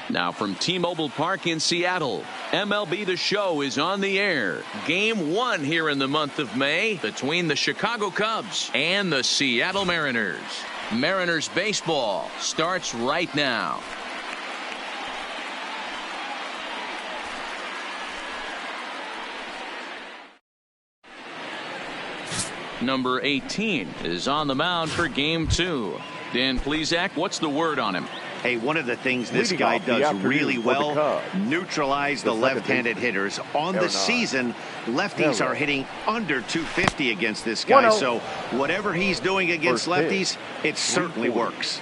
Now from T-Mobile Park in Seattle, MLB The Show is on the air. Game 1 here in the month of May between the Chicago Cubs and the Seattle Mariners. Mariners baseball starts right now. Number 18 is on the mound for Game 2. Dan Plesac, what's the word on him? Hey, one of the things this guy does really well, neutralize the left-handed hitters. On the season, lefties are hitting under 250 against this guy. So whatever he's doing against lefties, it certainly works.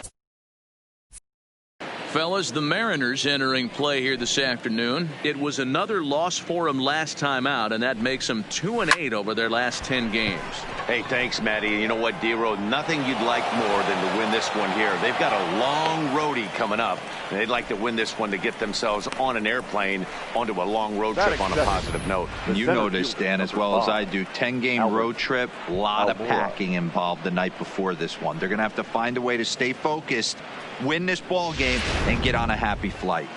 Fellas, the Mariners entering play here this afternoon. It was another loss for them last time out, and that makes them 2-8 over their last 10 games. Hey, thanks, Matty. You know what, D-Road? Nothing you'd like more than to win this one here. They've got a long roadie coming up, and they'd like to win this one to get themselves on an airplane onto a long road trip on a positive note. You know this, Dan, as well as I do. 10-game road trip, a lot of packing involved the night before this one. They're going to have to find a way to stay focused, win this ball game, and get on a happy flight.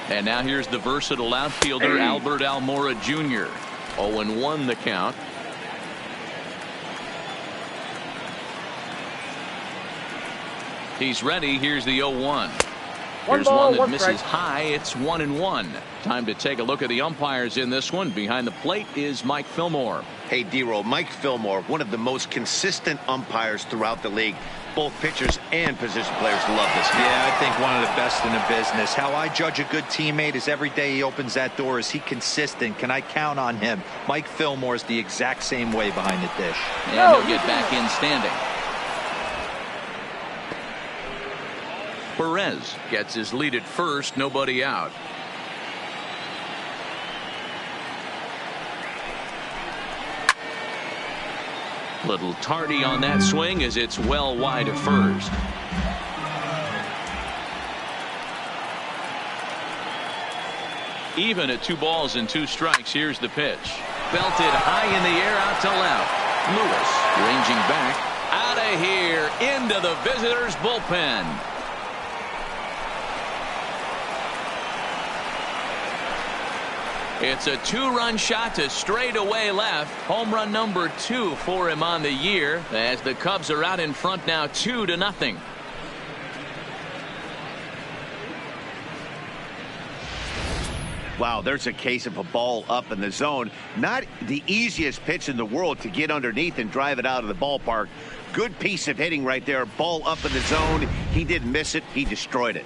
And now here's the versatile outfielder, Albert Almora Jr. 0-1 the count. He's ready. Here's the 0-1. Here's one that misses high. It's 1-1. Time to take a look at the umpires in this one. Behind the plate is Mike Fillmore. Hey, D-Roll, Mike Fillmore, one of the most consistent umpires throughout the league. Both pitchers and position players love this guy. Yeah, I think one of the best in the business. How I judge a good teammate is every day he opens that door. Is he consistent? Can I count on him? Mike Fillmore is the exact same way behind the dish. And he'll get back in standing. Perez gets his lead at first. Nobody out. Little tardy on that swing as it's well wide of first. Even at 2 balls and 2 strikes. Here's the pitch. Belted high in the air out to left. Lewis ranging back. Out of here into the visitors' bullpen. It's a 2-run shot to straightaway left. Home run number 2 for him on the year as the Cubs are out in front now 2-0. Wow, there's a case of a ball up in the zone. Not the easiest pitch in the world to get underneath and drive it out of the ballpark. Good piece of hitting right there. Ball up in the zone. He didn't miss it. He destroyed it.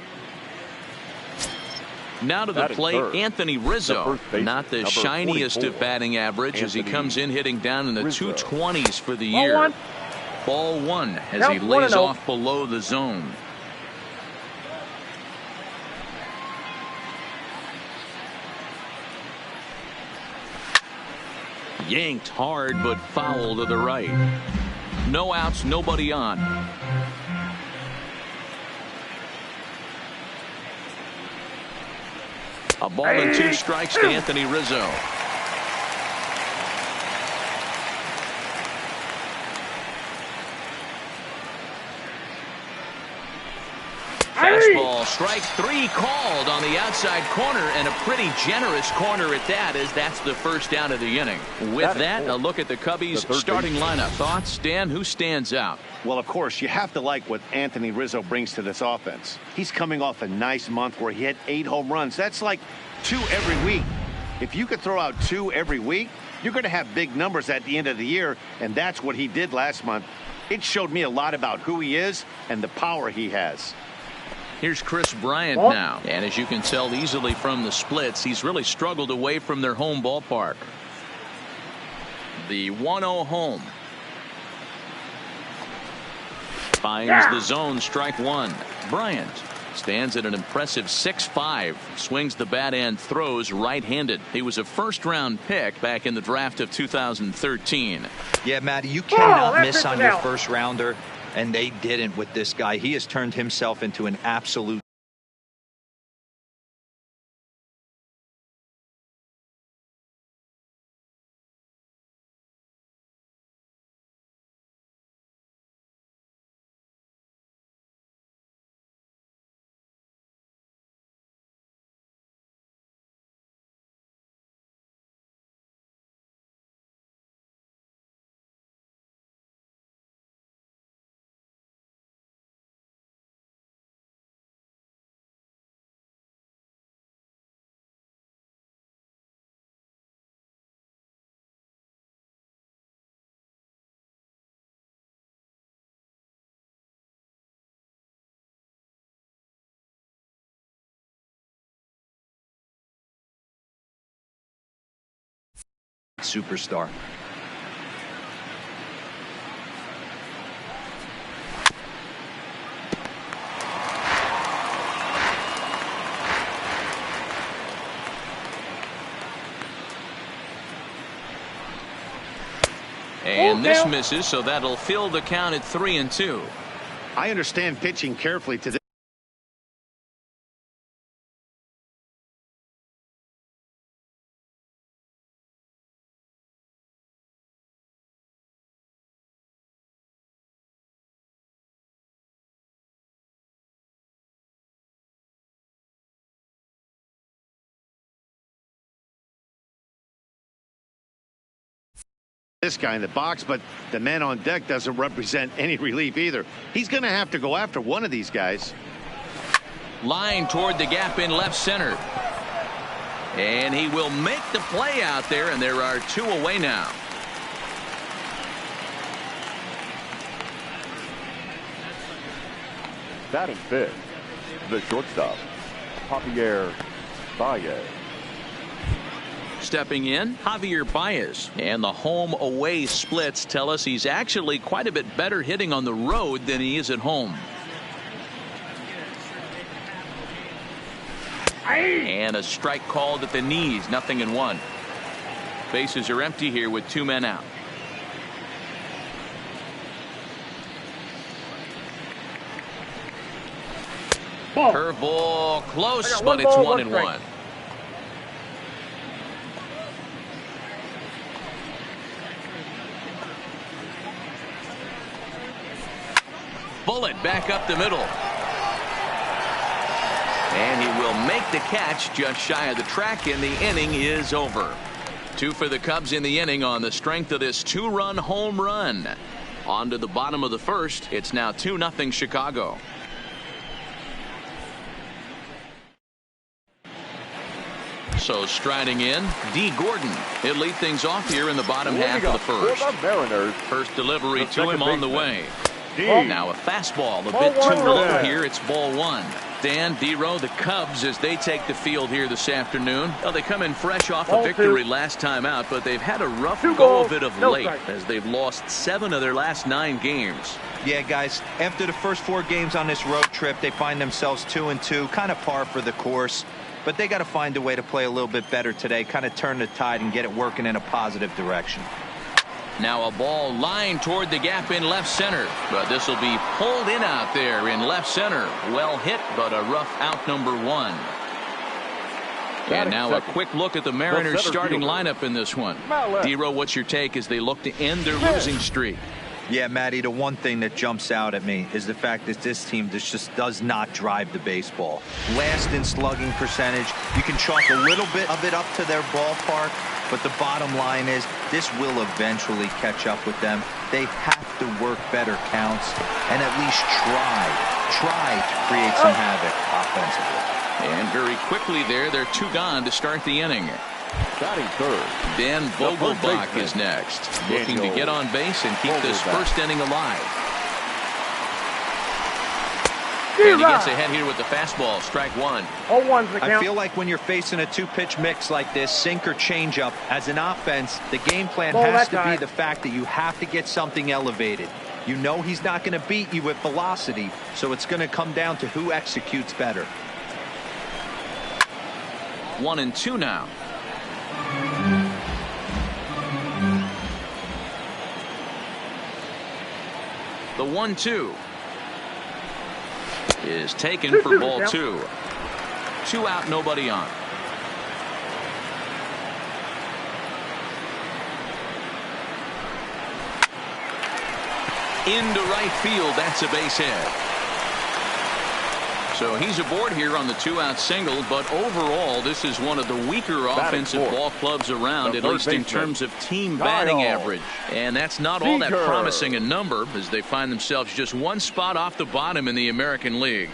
Now to the plate, Anthony Rizzo. Not the shiniest of batting average as he comes in hitting down in the 220s for the year. Ball 1 as he lays off below the zone. Yanked hard but foul to the right. No outs, nobody on. A ball and 2 strikes to Anthony Rizzo. Fastball, strike 3 called on the outside corner, and a pretty generous corner at that, as that's the first down of the inning. With that, a look at the Cubbies' starting lineup. Thoughts, Dan? Who stands out? Well, of course, you have to like what Anthony Rizzo brings to this offense. He's coming off a nice month where he hit 8 home runs. That's like 2 every week. If you could throw out 2 every week, you're going to have big numbers at the end of the year, and that's what he did last month. It showed me a lot about who he is and the power he has. Here's Chris Bryant now, and as you can tell easily from the splits, he's really struggled away from their home ballpark. The 1-0 home. Finds the zone, strike 1. Bryant stands at an impressive 6'5", swings the bat and throws right-handed. He was a first-round pick back in the draft of 2013. Yeah, Matty, you cannot miss on your first rounder, and they didn't with this guy. He has turned himself into an absolute superstar. And this misses, so that'll fill the count at 3-2. I understand pitching carefully to this. This guy in the box, but the man on deck doesn't represent any relief either. He's going to have to go after one of these guys. Line toward the gap in left center. And he will make the play out there, and there are 2 away now. Batting fifth, the shortstop, Javier Baez. Stepping in, Javier Baez. And the home-away splits tell us he's actually quite a bit better hitting on the road than he is at home. And a strike called at the knees, 0-1. Bases are empty here with 2 men out. Curveball close, but it's 1-1. Bullet back up the middle. And he will make the catch just shy of the track, and the inning is over. 2 for the Cubs in the inning on the strength of this 2-run home run. On to the bottom of the first. It's now 2-0 Chicago. So striding in, D. Gordon. He'll lead things off here in the bottom half of the first. First delivery to him on the way. Now a fastball, a bit too low here. It's ball 1. Dan, D-Row, the Cubs, as they take the field here this afternoon. Well, they come in fresh off a victory last time out, but they've had a rough go of it of late as they've lost 7 of their last 9 games. Yeah, guys, after the first 4 games on this road trip, they find themselves 2-2, kind of par for the course. But they got to find a way to play a little bit better today, kind of turn the tide and get it working in a positive direction. Now a ball lined toward the gap in left center, but this will be pulled in out there in left center. Well hit, but a rough out, number 1. And now a quick look at the Mariners starting lineup in this one. D-Row, what's your take as they look to end their losing streak? Yeah, Matty, the one thing that jumps out at me is the fact that this team just does not drive the baseball. Last in slugging percentage. You can chalk a little bit of it up to their ballpark, but the bottom line is this will eventually catch up with them. They have to work better counts and at least try to create some havoc offensively. And very quickly they're 2 gone to start the inning. Batting third, Dan Vogelbach is next, looking to get on base and keep this first inning alive. And he gets ahead here with the fastball, strike 1. I feel like when you're facing a 2-pitch mix like this, sink or changeup, as an offense, the game plan has to be the fact that you have to get something elevated. You know he's not going to beat you with velocity, so it's going to come down to who executes better. 1-2 now. The 1-2 is taken for ball 2. 2 out, nobody on. Into right field, that's a base hit. So he's aboard here on the 2-out single, but overall this is one of the weaker offensive ball clubs around, at least in terms of team batting average. And that's not all that promising a number, as they find themselves just 1 spot off the bottom in the American League.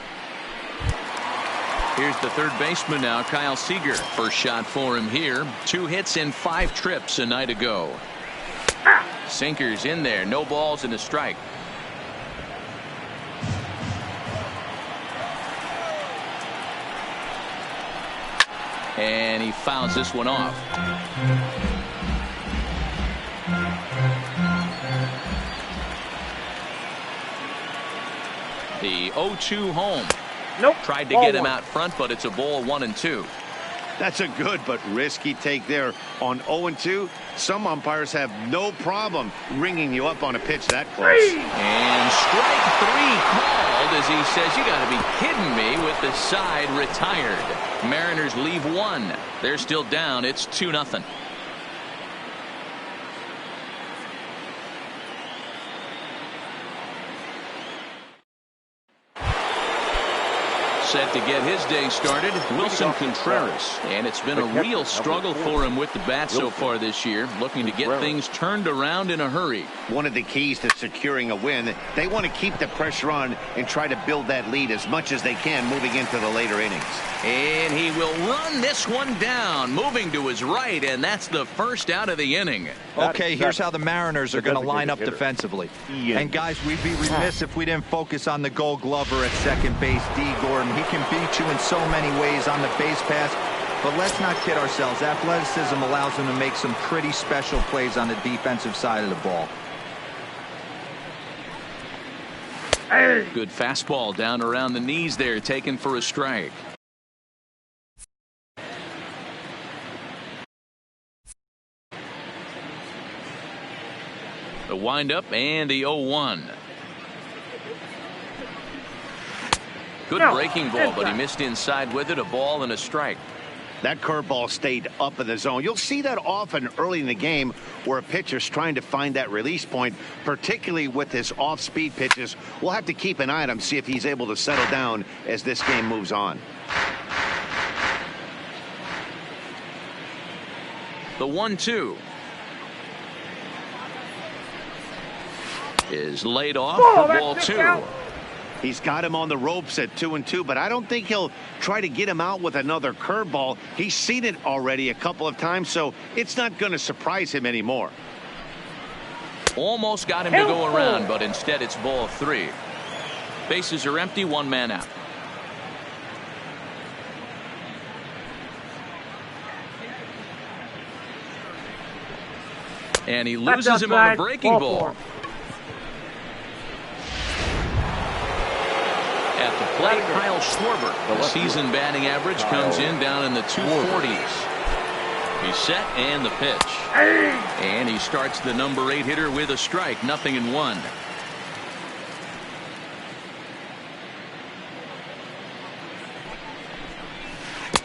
Here's the third baseman now, Kyle Seager. First shot for him here. 2 hits in 5 trips a night ago. Sinkers in there, no balls and a strike. And he fouls this one off. The 0-2 home. Nope. Tried to Ball get him one. out front, but it's a ball 1-2. That's a good but risky take there. On 0-2, some umpires have no problem ringing you up on a pitch that close. And strike 3 called as he says, you got to be kidding me, with the side retired. Mariners leave 1. They're still down. It's 2-0. Set to get his day started, Wilson Contreras. And it's been a real struggle for him with the bat so far this year, looking to get things turned around in a hurry. One of the keys to securing a win, they want to keep the pressure on and try to build that lead as much as they can moving into the later innings. And he will run this one down, moving to his right, and that's the first out of the inning. Okay, here's how the Mariners are going to line up defensively. And guys, we'd be remiss if we didn't focus on the Gold Glover at second base, D. Gordon. He can beat you in so many ways on the base pass, but let's not kid ourselves. Athleticism allows him to make some pretty special plays on the defensive side of the ball. Good fastball down around the knees there, taken for a strike. The windup and the 0-1. Good breaking ball, but he missed inside with it. A ball and a strike. That curveball stayed up in the zone. You'll see that often early in the game where a pitcher's trying to find that release point, particularly with his off-speed pitches. We'll have to keep an eye on him, see if he's able to settle down as this game moves on. The 1-2 is laid off for ball 2. He's got him on the ropes at 2-2, but I don't think he'll try to get him out with another curveball. He's seen it already a couple of times, so it's not going to surprise him anymore. Almost got him to go around, but instead it's ball 3. Bases are empty, 1 man out. And he loses him on a breaking ball. At the plate, Kyle Schwarber. The season batting average comes in down in the 240s. He's set and the pitch. And he starts the number 8 hitter with a strike. 0-1.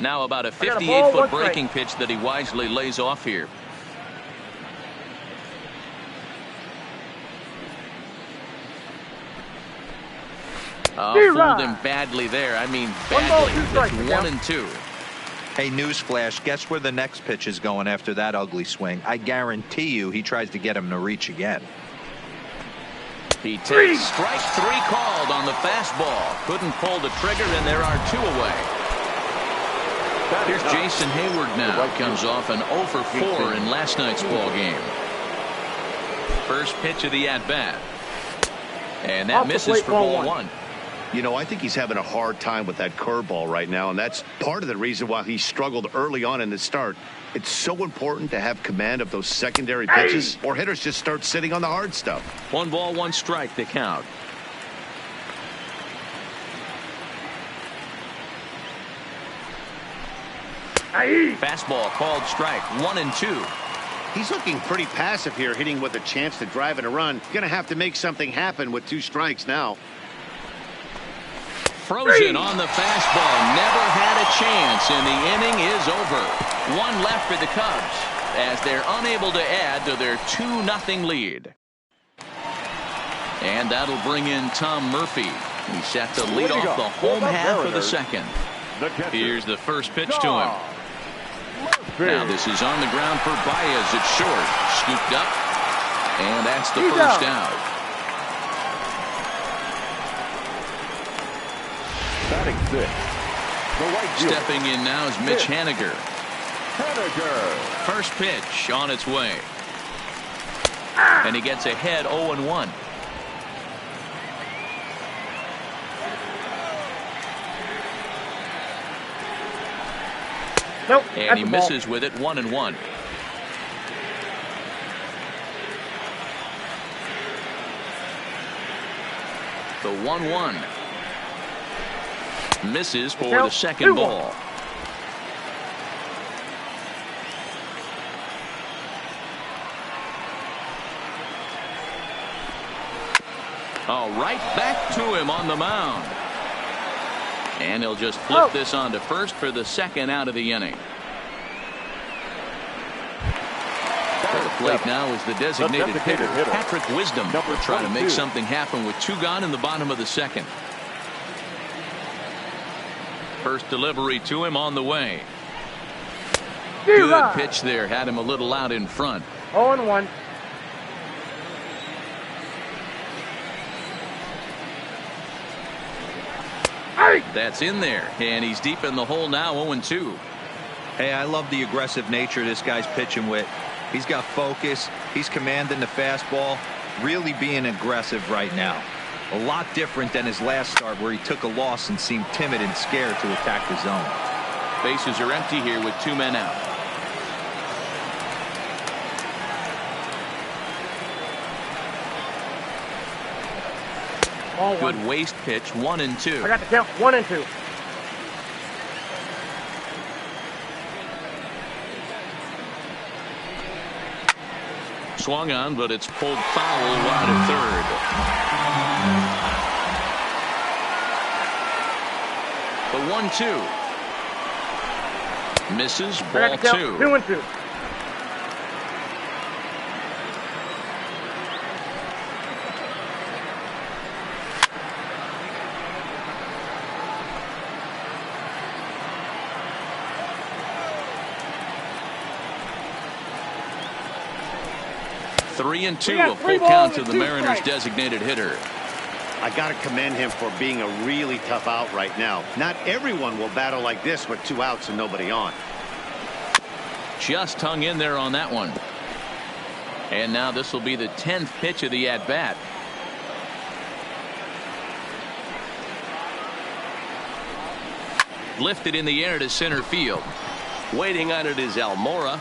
Now about a 58-foot breaking pitch that he wisely lays off here. Fooled him badly there. I mean badly. It's 1-2. Hey, newsflash, guess where the next pitch is going after that ugly swing? I guarantee you he tries to get him to reach again. He takes strike 3 called on the fastball. Couldn't pull the trigger, and there are 2 away. Here's Jason Hayward now. Comes off an 0 for 4 in last night's ball game. First pitch of the at-bat. And that misses for ball 1. You know, I think he's having a hard time with that curveball right now, and that's part of the reason why he struggled early on in the start. It's so important to have command of those secondary pitches, or hitters just start sitting on the hard stuff. 1 ball, 1 strike to count. Fastball called strike. 1-2. He's looking pretty passive here, hitting with a chance to drive in a run. Going to have to make something happen with 2 strikes now. Frozen on the fastball. Never had a chance, and the inning is over. 1 left for the Cubs as they're unable to add to their 2-0 lead. And that'll bring in Tom Murphy. He's set to lead off the home half of the second. Here's the first pitch to him. Now this is on the ground for Baez at short. Scooped up, and that's the first out. Batting 6. Stepping in now is Mitch Haniger. First pitch on its way. And he gets ahead 0-1. Nope, and he misses with it. 1-1. The 1-1. Misses for the second ball. Oh, right back to him on the mound. And he'll just flip this on to first for the second out of the inning. At the plate now is the designated hitter, Patrick Wisdom. Will try to make something happen with 2 gone in the bottom of the second. First delivery to him on the way. Good pitch there. Had him a little out in front. 0-1. That's in there, and he's deep in the hole now. 0-2. Hey, I love the aggressive nature this guy's pitching with. He's got focus. He's commanding the fastball. Really being aggressive right now. A lot different than his last start where he took a loss and seemed timid and scared to attack the zone. Bases are empty here with 2 men out. Good waste pitch. 1-2. I got the count. 1-2. Swung on, but it's pulled foul wide of third. The 1-2. Misses. Ball 2. 2-2. Three and two, a full count to the Mariners' designated hitter. I got to commend him for being a really tough out right now. Not everyone will battle like this with 2 outs and nobody on. Just hung in there on that one. And now this will be the 10th pitch of the at-bat. Lifted in the air to center field. Waiting on it is Almora.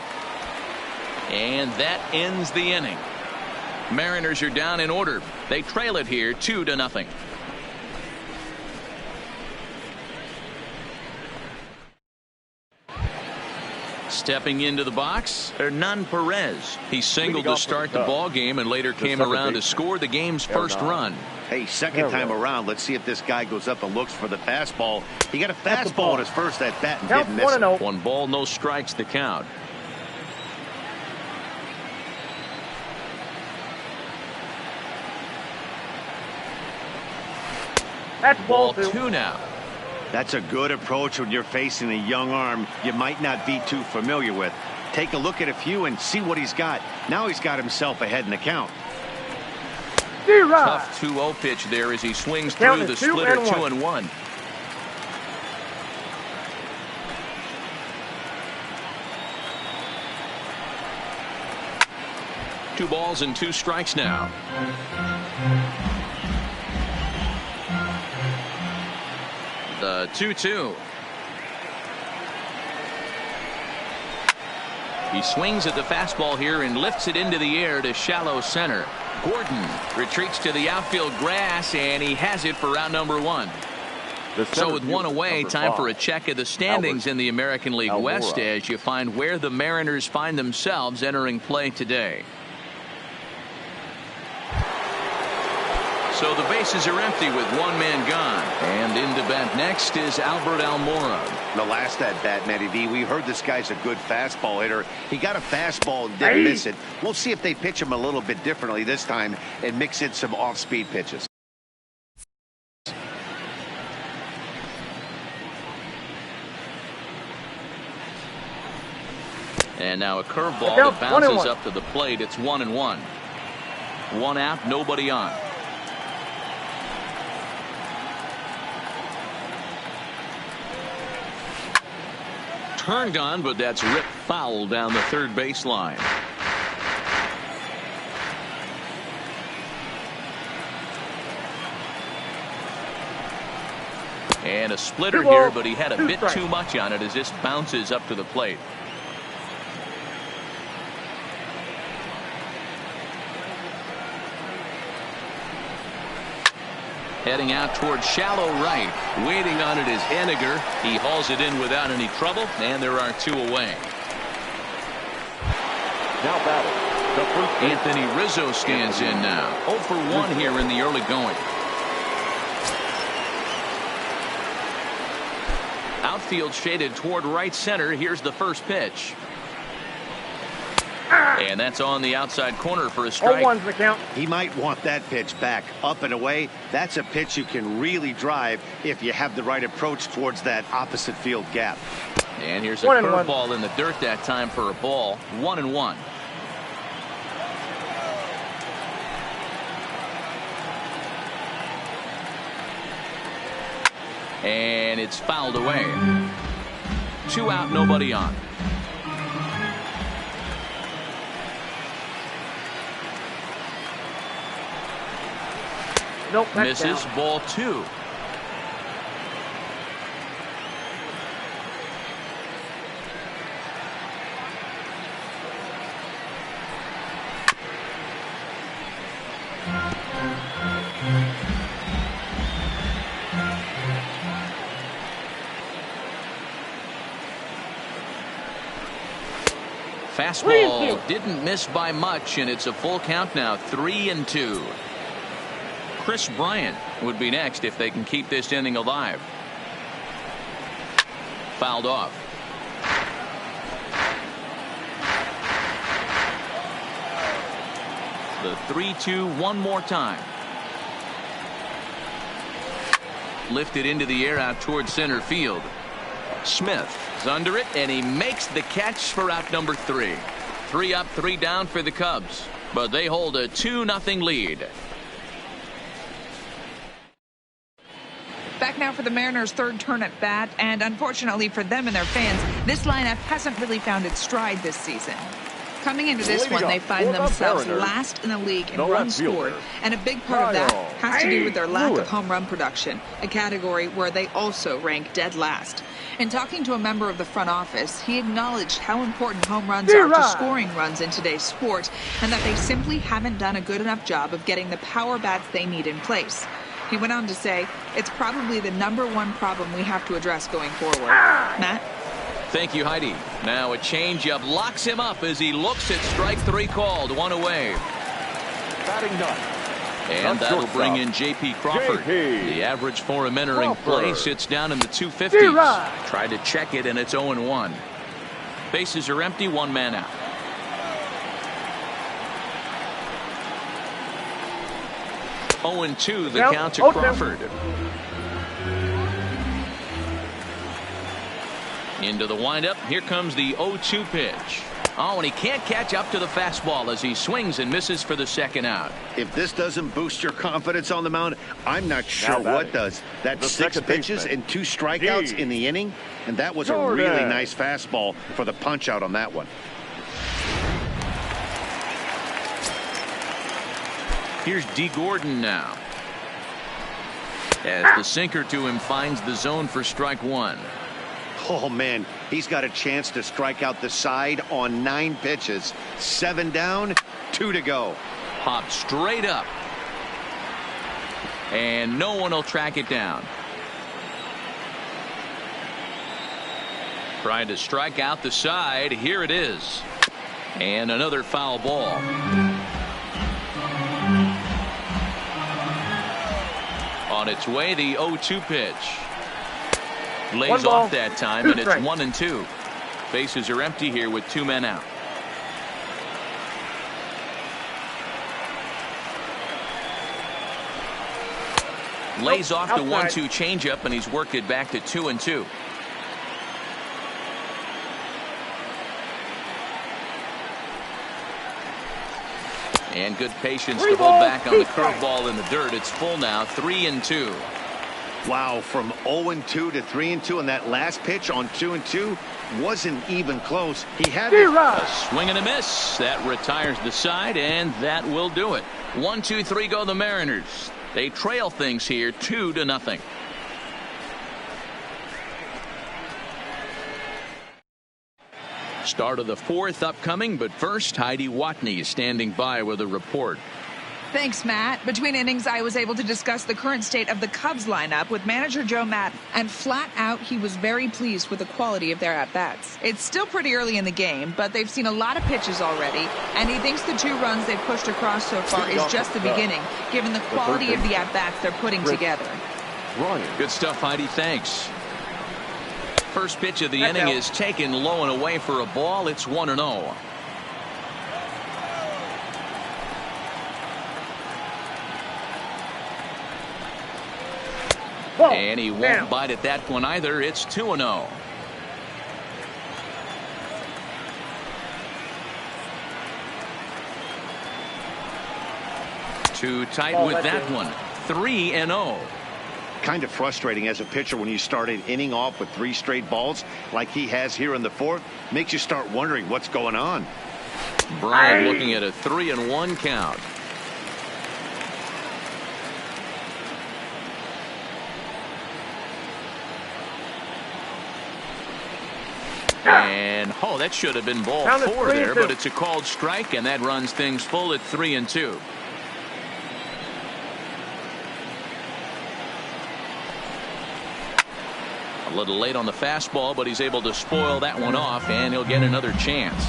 And that ends the inning. Mariners are down in order. They trail it here 2-0. Stepping into the box, Hernan Perez. He singled to start the ball game and later came around to score the game's first run. Hey, second time around, let's see if this guy goes up and looks for the fastball. He got a fastball on his first at bat and didn't miss it. 1 ball, no strikes the count. That's ball 2 now. That's a good approach when you're facing a young arm you might not be too familiar with. Take a look at a few and see what he's got. Now he's got himself ahead in the count. Tough 2-0 pitch there as he swings through the splitter. 2-1. Two balls and 2 strikes now. The 2-2. He swings at the fastball here and lifts it into the air to shallow center. Gordon retreats to the outfield grass, and he has it for round number 1. So with 1 away, time for a check of the standings in the American League West as you find where the Mariners find themselves entering play today. So the bases are empty with 1 man gone. And into bat next is Albert Almora. The last at bat, Matty V, we heard this guy's a good fastball hitter. He got a fastball and didn't miss it. We'll see if they pitch him a little bit differently this time and mix in some off-speed pitches. And now a curveball that bounces up to the plate. It's 1-1. 1 out, nobody on. Turned on, but that's ripped foul down the third baseline. And a splitter here, but he had a bit too much on it as this bounces up to the plate. Heading out towards shallow right. Waiting on it is Henniger. He hauls it in without any trouble, and there are 2 away. Now batting, the first Anthony Rizzo stands in now. 0 for 1 here in the early going. Outfield shaded toward right center. Here's the first pitch. And that's on the outside corner for a strike. 0-1's the count. He might want that pitch back, up and away. That's a pitch you can really drive if you have the right approach towards that opposite field gap. And here's a 1-1. curveball in the dirt that time for a ball. 1-1. And it's fouled away. 2 out, nobody on. Nope, that's Misses. down. Ball 2. Fastball didn't miss by much, and it's a full count now. 3-2. Chris Bryant would be next if they can keep this inning alive. Fouled off. The 3-2 one more time. Lifted into the air out towards center field. Smith is under it, and he makes the catch for out number 3. 3 up, 3 down for the Cubs, but they hold a 2-0 lead. Back now for the Mariners' third turn at bat, and unfortunately for them and their fans, this lineup hasn't really found its stride this season. Coming into this one, they find themselves last in the league in runs scored, and a big part of that has to do with their lack of home run production, a category where they also rank dead last. In talking to a member of the front office, he acknowledged how important home runs are to scoring runs in today's sport, and that they simply haven't done a good enough job of getting the power bats they need in place. He went on to say, it's probably the #1 problem we have to address going forward. Matt? Thank you, Heidi. Now a changeup locks him up as he looks at strike 3 called. 1 away. batting ninth. And that'll bring in J.P. Crawford. The average for him entering play sits down in the 250s. Tried to check it, and it's 0-1. Bases are empty, 1 man out. Oh, 0-2 the count to Crawford. Into the windup. Here comes the 0-2 pitch. Oh, and he can't catch up to the fastball as he swings and misses for the second out. If this doesn't boost your confidence on the mound, I'm not sure what does. That's 6 pitches and 2 strikeouts in the inning, and that was a really nice fastball for the punch out on that one. Here's D. Gordon now. As the sinker to him finds the zone for strike 1. Oh, man, he's got a chance to strike out the side on 9 pitches. 7 down, 2 to go. Popped straight up. And no one will track it down. Trying to strike out the side. Here it is. And another foul ball. On its way, the 0-2 pitch. Lays off that time, and it's 1-2. Bases are empty here with 2 men out. Lays off the 1-2 changeup, and he's worked it back to 2-2. And good patience to hold back on the curveball in the dirt. It's full now, 3-2. Wow, from 0-2 to 3-2, and that last pitch on 2-2 wasn't even close. He had a swing and a miss. That retires the side, and that will do it. 1-2-3 go the Mariners. They trail things here 2-0. Start of the 4th upcoming, but first, Heidi Watney is standing by with a report. Thanks, Matt. Between innings, I was able to discuss the current state of the Cubs lineup with manager Joe Maddon, and flat out, he was very pleased with the quality of their at-bats. It's still pretty early in the game, but they've seen a lot of pitches already, and he thinks the 2 runs they've pushed across so far is just the beginning, given the quality of the at-bats they're putting together. Good stuff, Heidi. Thanks. First pitch of the inning is taken low and away for a ball. It's 1-0. And he won't bite at that one either. It's 2-0. Too tight with that one. 3-0. Kind of frustrating as a pitcher when you start an inning off with 3 straight balls like he has here in the 4th. Makes you start wondering what's going on. Brian looking at a 3-1 count. And that should have been ball 4 there, but it's a called strike, and that runs things full at 3-2. A little late on the fastball, but he's able to spoil that one off, and he'll get another chance.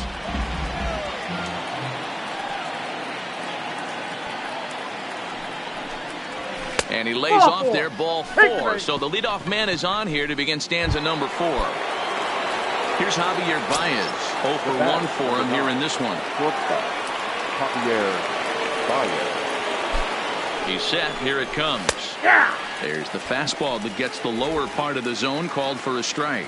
And he lays off there, ball 4. So the leadoff man is on here to begin stanza number 4. Here's Javier Baez. 0 for 1 for him here in this one. Javier Baez. He's set. Here it comes. There's the fastball that gets the lower part of the zone, called for a strike.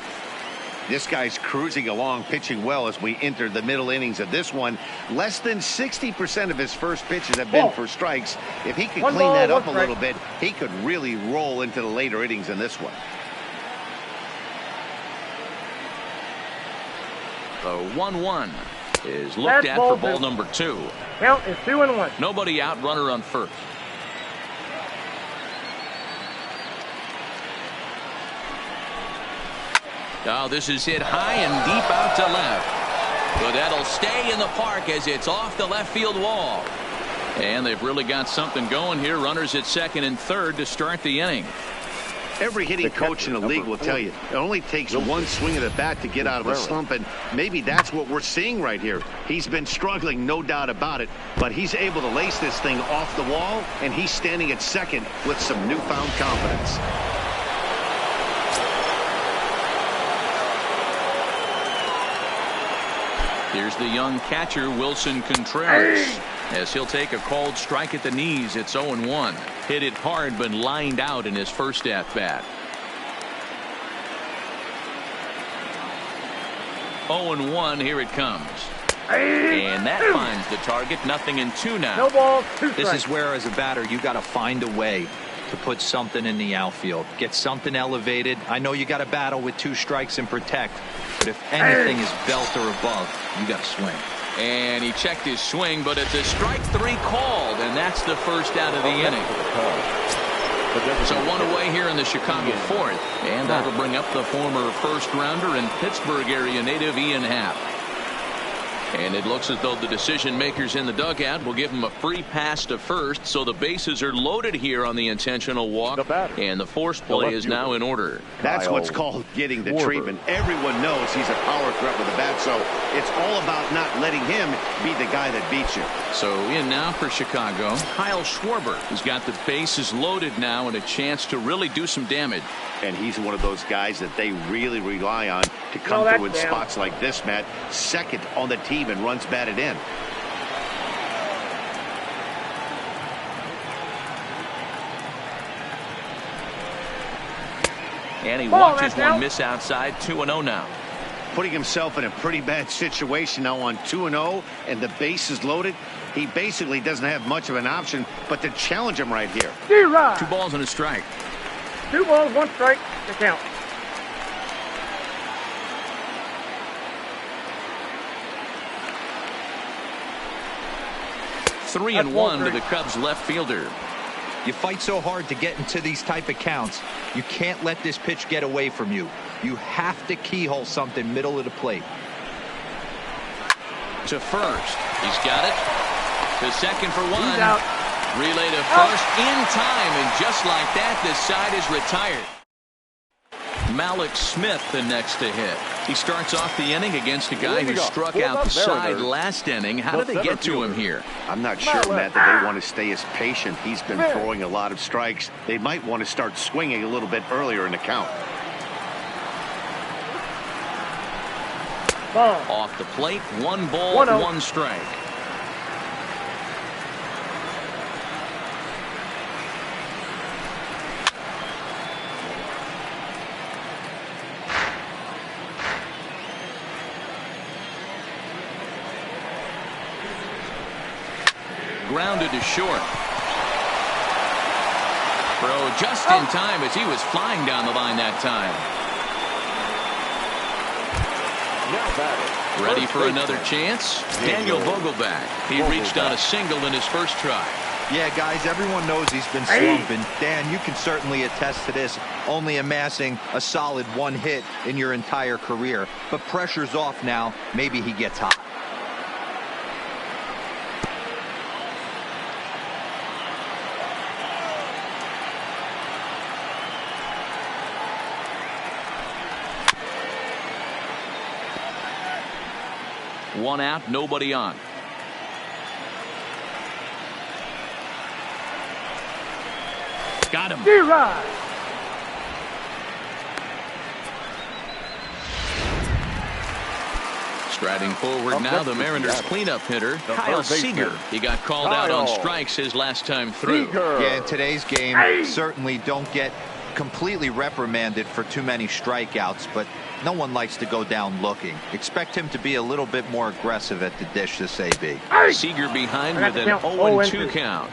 This guy's cruising along, pitching well as we enter the middle innings of this one. Less than 60% of his first pitches have been for strikes. If he could clean that up a little bit, he could really roll into the later innings in this one. The 1-1 is looked at for ball number 2. Count is 2-1. Nobody out, runner on first. Now this is hit high and deep out to left. But that'll stay in the park as it's off the left field wall. And they've really got something going here. Runners at second and third to start the inning. Every hitting coach in the league will tell you it only takes one swing of the bat to get out of a slump, and maybe that's what we're seeing right here. He's been struggling, no doubt about it, but he's able to lace this thing off the wall, and he's standing at second with some newfound confidence. Here's the young catcher, Wilson Contreras, as he'll take a called strike at the knees. It's 0-1. Hit it hard, but lined out in his first at-bat. 0-1. Here it comes. And that finds the target. 0-2 now. No balls, 2 strikes. This is where, as a batter, you got to find a way to put something in the outfield. Get something elevated. I know you got to battle with 2 strikes and protect, but if anything is belt or above, you got to swing. And he checked his swing, but it's a strike 3 called, and that's the first out of the inning. So 1 away here in the Chicago 4th, and that'll bring up the former first-rounder and Pittsburgh area native Ian Happ. And it looks as though the decision makers in the dugout will give him a free pass to first, so the bases are loaded here on the intentional walk, and the force play is now in order. That's what's called getting the treatment. Everyone knows he's a power threat with a bat, so it's all about not letting him be the guy that beats you. So in now for Chicago, Kyle Schwarber, who's got the bases loaded now and a chance to really do some damage. And he's one of those guys that they really rely on to come through in spots like this, Matt. Second on the team and runs batted in. And he watches one miss outside. 2-0 now. Putting himself in a pretty bad situation now on 2-0, and the base is loaded. He basically doesn't have much of an option but to challenge him right here. 2 balls and a strike. 2 balls, 1 strike to count. Three and 1 to the Cubs left fielder. You fight so hard to get into these type of counts. You can't let this pitch get away from you. You have to keyhole something middle of the plate. To first. He's got it. To second for 1. He's out. Relay to first in time, and just like that, this side is retired. Malik Smith the next to hit. He starts off the inning against a guy who struck out the side last inning. How did they get to him here? I'm not sure, Matt, that they want to stay as patient. He's been throwing a lot of strikes. They might want to start swinging a little bit earlier in the count. Off the plate, 1 ball, 1 strike. Grounded to short. Throw just in time as he was flying down the line that time. Ready for another chance? Daniel Vogelbach. He reached on a single in his first try. Yeah, guys, everyone knows he's been slumping. Dan, you can certainly attest to this, only amassing a solid 1 hit in your entire career. But pressure's off now. Maybe he gets hot. One out, nobody on. Got him. Striding forward now, the Mariners cleanup hitter, Kyle Seager. He got called out on strikes his last time through. Yeah, in today's game, certainly don't get completely reprimanded for too many strikeouts, but no one likes to go down looking. Expect him to be a little bit more aggressive at the dish this AB. Seager behind with an 0-2 count.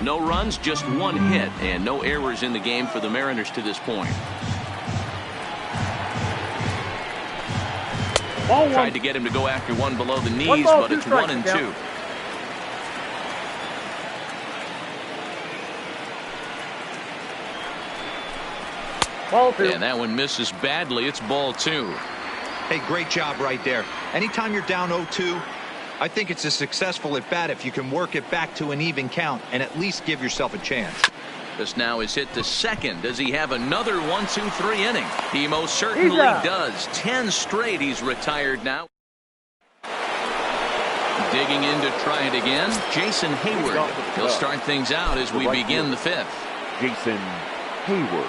No runs, just 1 hit, and no errors in the game for the Mariners to this point. Tried to get him to go after 1 below the knees, but it's 1-2. And that one misses badly. It's ball 2. Hey, great job right there. Anytime you're down 0-2, I think it's a successful at bat if you can work it back to an even count and at least give yourself a chance. This now is hit to second. Does he have another 1-2-3 inning? He most certainly does. 10 straight. He's retired now. Digging in to try it again, Jason Hayward. He'll start things out as we begin the 5th. Jason Hayward.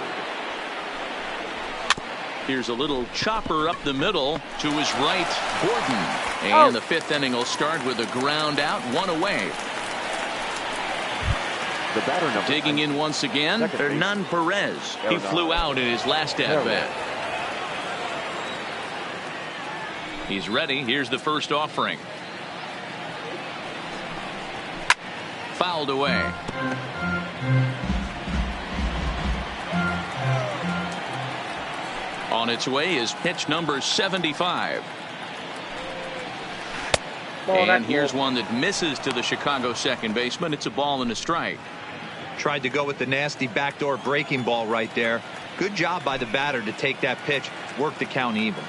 Here's a little chopper up the middle to his right, Gordon. And the 5th inning will start with a ground out, 1 away. The batter number digging in once again, Hernan Perez. He flew out in his last at-bat. He's ready. Here's the first offering. Fouled away. On its way is pitch number 75. And here's one that misses to the Chicago second baseman. It's a ball and a strike. Tried to go with the nasty backdoor breaking ball right there. Good job by the batter to take that pitch, work the count even.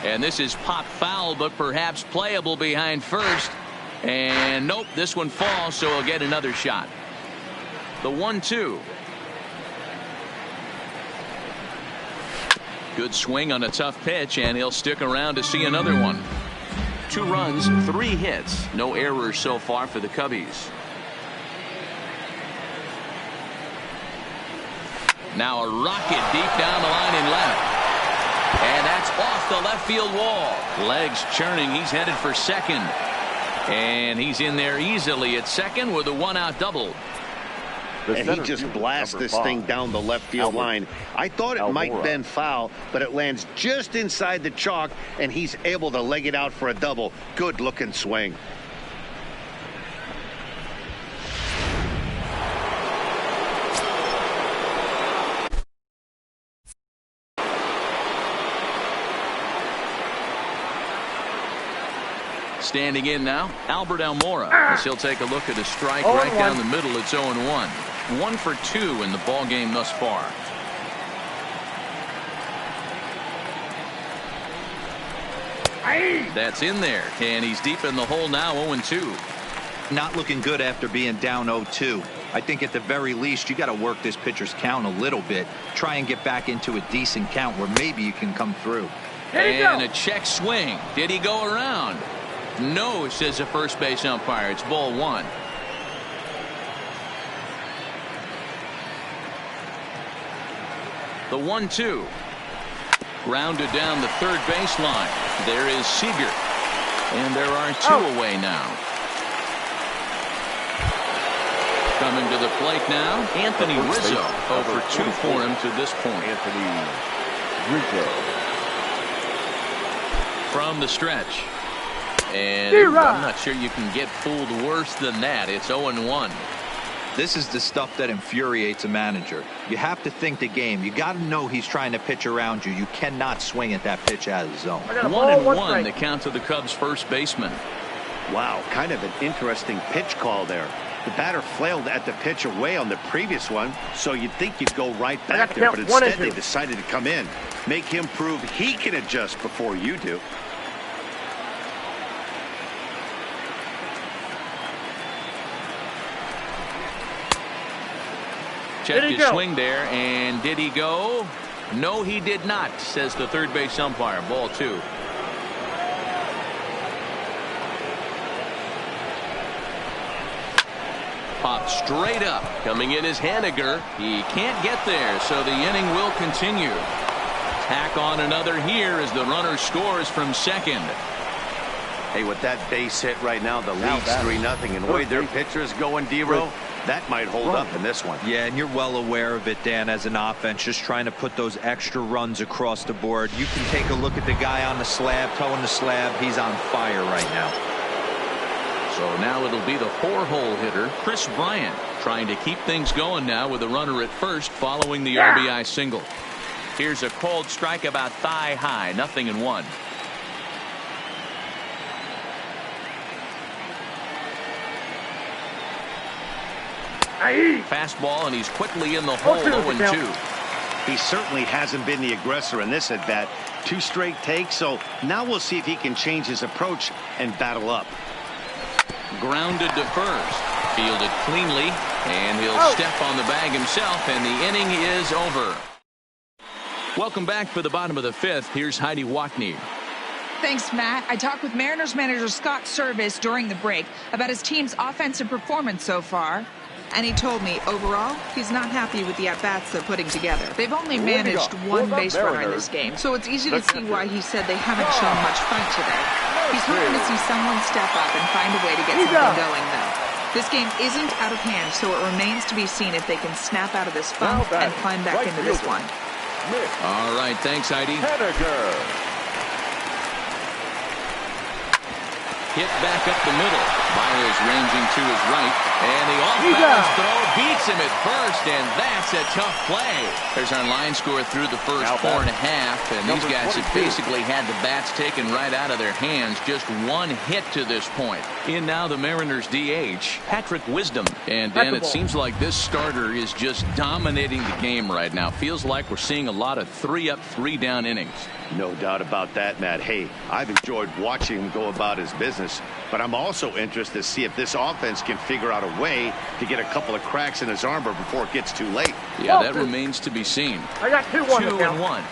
And this is pop foul, but perhaps playable behind first. And nope, this one falls, so he'll get another shot. The 1-2. Good swing on a tough pitch, and he'll stick around to see another one. 2 runs, 3 hits. No errors so far for the Cubbies. Now a rocket deep down the line in left. And that's off the left field wall. Legs churning. He's headed for second. And he's in there easily at second with a 1-out double. And he just blasts this thing down the left field line. I thought it might bend foul, but it lands just inside the chalk, and he's able to leg it out for a double. Good looking swing. Standing in now, Albert Almora, as he'll take a look at a strike right down the middle. It's 0-1. 1 for 2 in the ball game thus far. That's in there, and he's deep in the hole now. 0-2. Not looking good after being down 0-2. I think at the very least you got to work this pitcher's count a little bit. Try and get back into a decent count where maybe you can come through. And a check swing. Did he go around? No, says the first base umpire. It's ball 1. The 1-2. Grounded down the third baseline. There is Seager. And there are 2 away now. Coming to the plate now, Anthony Rizzo. 0 for 2 for him to this point. Anthony Rizzo. From the stretch. And I'm not sure you can get fooled worse than that. It's 0-1. This is the stuff that infuriates a manager. You have to think the game. You got to know he's trying to pitch around you. You cannot swing at that pitch out of the zone. 1-1, the count to the Cubs first baseman. Wow, kind of an interesting pitch call there. The batter flailed at the pitch away on the previous one, so you'd think you'd go right back there, but instead they decided to come in. Make him prove he can adjust before you do. Checked his swing there, and did he go? No, he did not, says the third base umpire. Ball 2. Popped straight up. Coming in is Haniger. He can't get there, so the inning will continue. Tack on another here as the runner scores from second. Hey, with that base hit right now, the lead's 3-0, and the way their pitcher is going, D-Row, that might hold up in this one. Yeah, and you're well aware of it, Dan, as an offense, just trying to put those extra runs across the board. You can take a look at the guy on the slab, toeing the slab. He's on fire right now. So now it'll be the 4-hole hitter, Chris Bryant, trying to keep things going now with a runner at first following the RBI single. Here's a cold strike about thigh high, 0-1. Fastball, and he's quickly in the hole. 0-2. He certainly hasn't been the aggressor in this at bat. 2 straight takes, so now we'll see if he can change his approach and battle up. Grounded to first. Fielded cleanly, and he'll step on the bag himself, and the inning is over. Welcome back for the bottom of the 5th. Here's Heidi Watney. Thanks, Matt. I talked with Mariners manager Scott Service during the break about his team's offensive performance so far. And he told me, overall, he's not happy with the at-bats they're putting together. They've only managed 1 base runner in this game, so it's easy to see why he said they haven't shown much fight today. He's hoping to see someone step up and find a way to get something going, though. This game isn't out of hand, so it remains to be seen if they can snap out of this funk and climb back into this one. All right, thanks, Heidi. Hit back up the middle. Myers ranging to his right, and the off-balance throw beats him at first, and that's a tough play. There's our line score through the first 4.5, and these guys have basically had the bats taken right out of their hands. Just 1 hit to this point. In now the Mariners DH, Patrick Wisdom. And Dan, it seems like this starter is just dominating the game right now. Feels like we're seeing a lot of 3-up, 3-down innings. No doubt about that, Matt. Hey, I've enjoyed watching him go about his business, but I'm also interested to see if this offense can figure out a way to get a couple of cracks in his armor before it gets too late. Yeah, that remains to be seen. I got 2-1.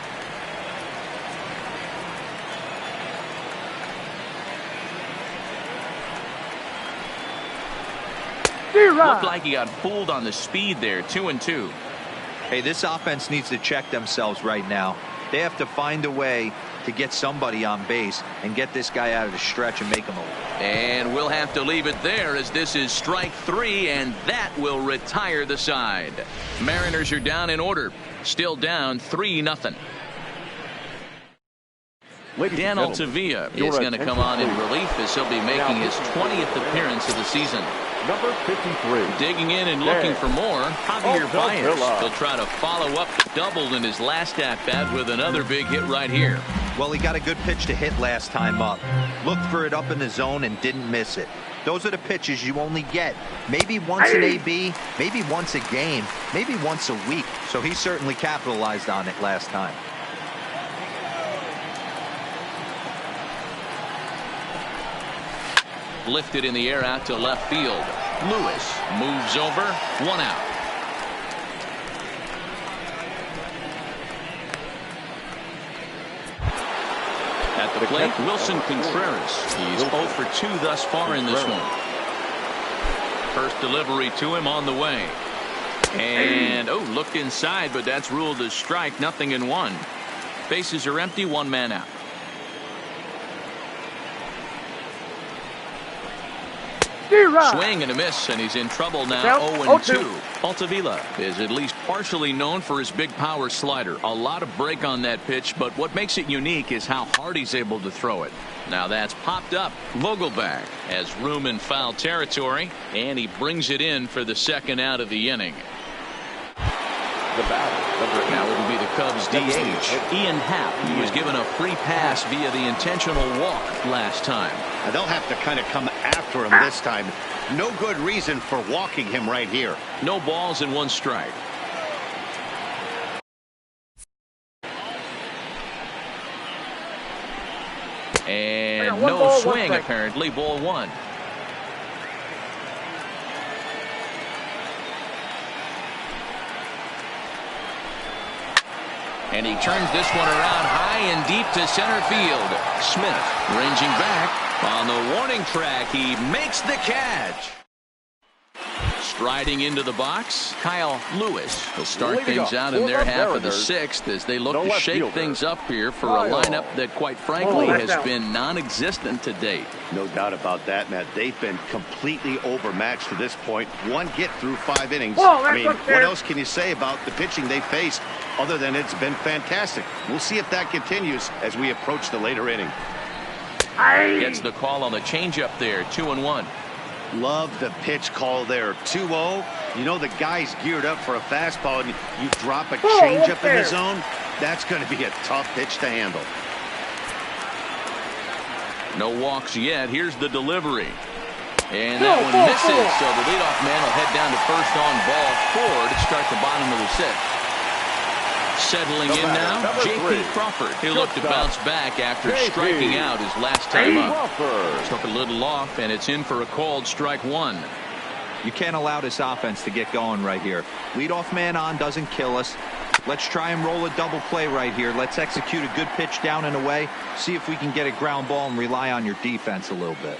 2-1. Looked like he got fooled on the speed there. 2-2. Hey, this offense needs to check themselves right now. They have to find a way to get somebody on base and get this guy out of the stretch and make him a. And we'll have to leave it there, as this is strike 3, and that will retire the side. Mariners are down in order. Still down 3-0. Dan Altavilla is going to come on in relief, as he'll be making his 20th appearance of the season. Number 53. Digging in and looking for more, Javier Baez. He'll try to follow up the double in his last at-bat with another big hit right here. Well, he got a good pitch to hit last time up. Looked for it up in the zone and didn't miss it. Those are the pitches you only get maybe once an AB, maybe once a game, maybe once a week. So he certainly capitalized on it last time. Lifted in the air out to left field. Lewis moves over. 1 out. At the plate, Wilson Contreras. He's 0 for 2 thus far in this one. First delivery to him on the way. And, looked inside, but that's ruled as strike. 0-1. Bases are empty. 1 man out. Swing and a miss, and he's in trouble now. 0-2. Altavilla is at least partially known for his big power slider. A lot of break on that pitch, but what makes it unique is how hard he's able to throw it. Now that's popped up. Vogelbach has room in foul territory, and he brings it in for the second out of the inning. The batter, now it'll be the Cubs DH, Ian Happ. He was given a free pass via the intentional walk last time. Now they'll have to kind of come after him this time. No good reason for walking him right here. No balls and 1 strike. And no swing, apparently. Ball 1. And he turns this one around high and deep to center field. Smith ranging back on the warning track. He makes the catch. Striding into the box, Kyle Lewis will start things out in their half of the 6th as they look to shake things up here for a lineup that, quite frankly, has been non-existent to date. No doubt about that, Matt. They've been completely overmatched to this point. 1 get through 5 innings. I mean, what else can you say about the pitching they faced other than it's been fantastic? We'll see if that continues as we approach the later inning. Gets the call on the changeup there. 2-1. Love the pitch call there. 2-0. You know the guy's geared up for a fastball, and you drop a changeup in the zone. That's going to be a tough pitch to handle. No walks yet. Here's the delivery. And that one misses. So the leadoff man will head down to first on ball 4 to start the bottom of the 6th. Settling in now, J.P. Crawford. He'll look to bounce back after striking out his last time up. Took a little off, and it's in for a called strike 1. You can't allow this offense to get going right here. Leadoff man on doesn't kill us. Let's try and roll a double play right here. Let's execute a good pitch down and away. See if we can get a ground ball and rely on your defense a little bit.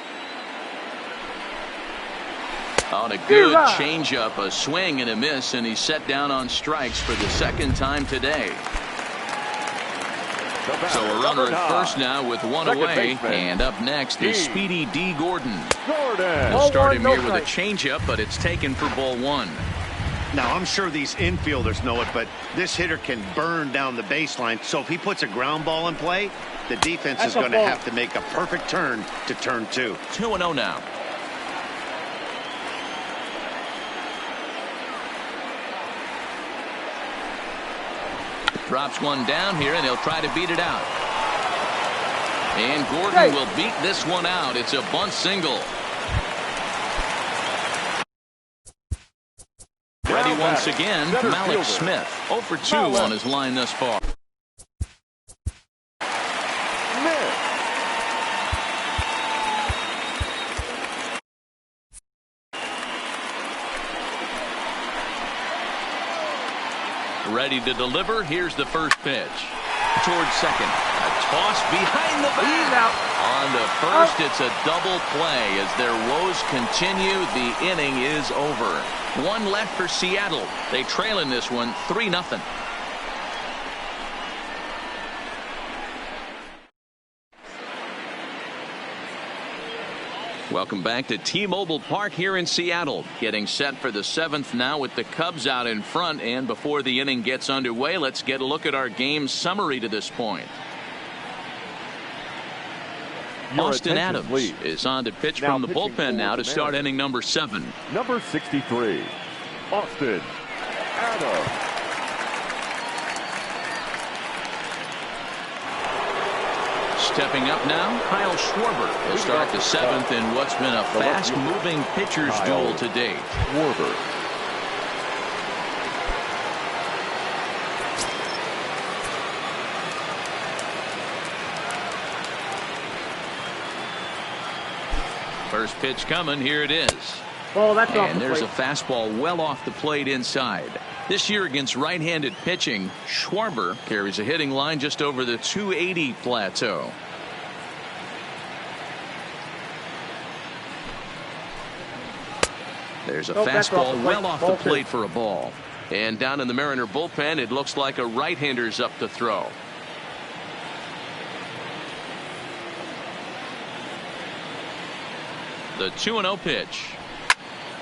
On a good changeup, a swing and a miss, and he's set down on strikes for the 2nd time today. So a runner at first now with 1 away, and up next is Speedy D. Gordon. He'll start him here with a changeup, but it's taken for ball 1. Now, I'm sure these infielders know it, but this hitter can burn down the baseline. So if he puts a ground ball in play, the defense is going to have to make a perfect turn to turn 2. 2-0 now. Drops one down here, and he'll try to beat it out. And Gordon will beat this one out. It's a bunt single. Ready once again, Malik Smith. 0 for 2 on his line thus far. Ready to deliver. Here's the first pitch. Towards second. A toss behind the back. On to first, it's a double play. As their woes continue, the inning is over. 1 left for Seattle. They trail in this one 3-0. Welcome back to T-Mobile Park here in Seattle. Getting set for the 7th now with the Cubs out in front. And before the inning gets underway, let's get a look at our game summary to this point. Austin Adams is on to pitch from the bullpen now to start inning number 7. Number 63, Austin Adams. Stepping up now, Kyle Schwarber will start the seventh in what's been a fast-moving pitcher's duel to date. Schwarber. First pitch coming. Here it is. Oh, that's off And the there's a plate. fastball well off the plate inside. This year against right-handed pitching, Schwarber carries a hitting line just over the 280 plateau. There's a fastball well off the plate for a ball. And down in the Mariner bullpen, it looks like a right-hander's up to throw. The 2-0 pitch.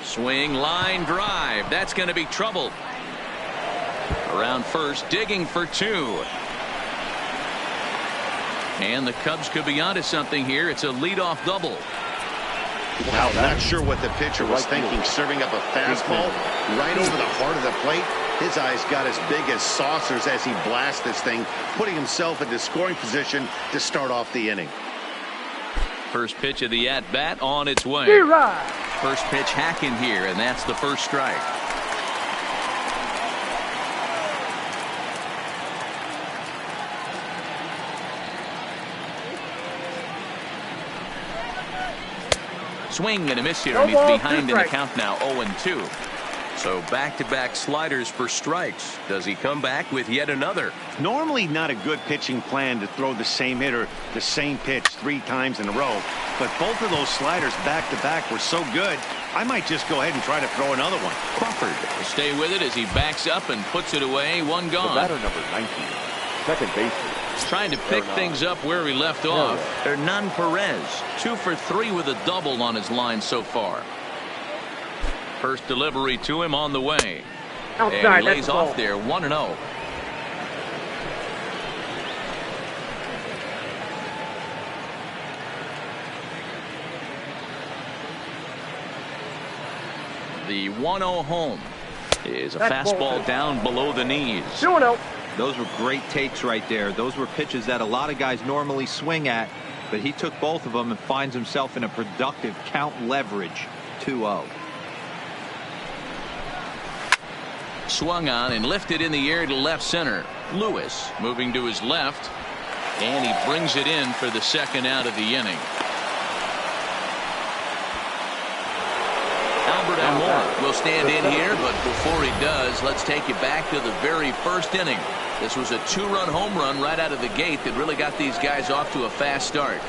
Swing, line, drive. That's going to be trouble. Around first, digging for two. And the Cubs could be onto something here. It's a leadoff double. Wow, not sure what the pitcher was thinking, serving up a fastball right over the heart of the plate. His eyes got as big as saucers as he blasts this thing, putting himself into scoring position to start off the inning. First pitch of the at-bat on its way. First pitch hacking here, and that's the first strike. Swing and a miss here, and he's behind in the count now, 0-2. So back-to-back sliders for strikes. Does he come back with yet another? Normally not a good pitching plan to throw the same hitter the same pitch 3 times in a row, but both of those sliders back-to-back were so good, I might just go ahead and try to throw another one. Crawford will stay with it as he backs up and puts it away. One The gone. batter number 19. Second baseman. Trying to pick things up where he left off. Hernan Perez, 2 for 3 with a double on his line so far. First delivery to him on the way. Outside, And he that's lays a off ball. there, 1-0. The 1-0 home is a That's fastball ball. down below the knees. 2-0. Those were great takes right there. Those were pitches that a lot of guys normally swing at, but he took both of them and finds himself in a productive count leverage. 2-0. Swung on and lifted in the air to left center. Lewis moving to his left, and he brings it in for the second out of the inning. Albert Almora will stand in here, but before he does, let's take you back to the very first inning. This was a 2-run home run right out of the gate that really got these guys off to a fast start.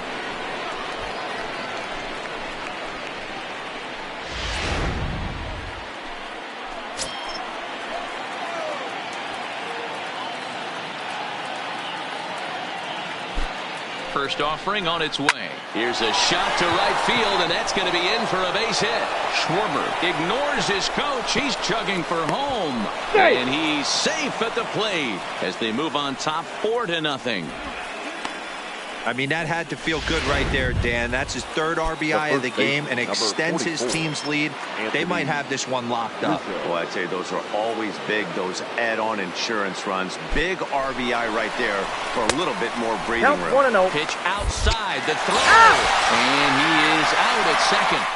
First offering on its way. Here's a shot to right field, and that's going to be in for a base hit. Schwarber ignores his coach. He's chugging for home. And he's safe at the plate as they move on top 4-0. I mean, that had to feel good right there, Dan. That's his third RBI of the game and extends his team's lead. They might have this one locked up. Well, I'd say those are always big, those add-on insurance runs. Big RBI right there for a little bit more breathing Count room. 1-0. Pitch outside the throw. And he is out at second.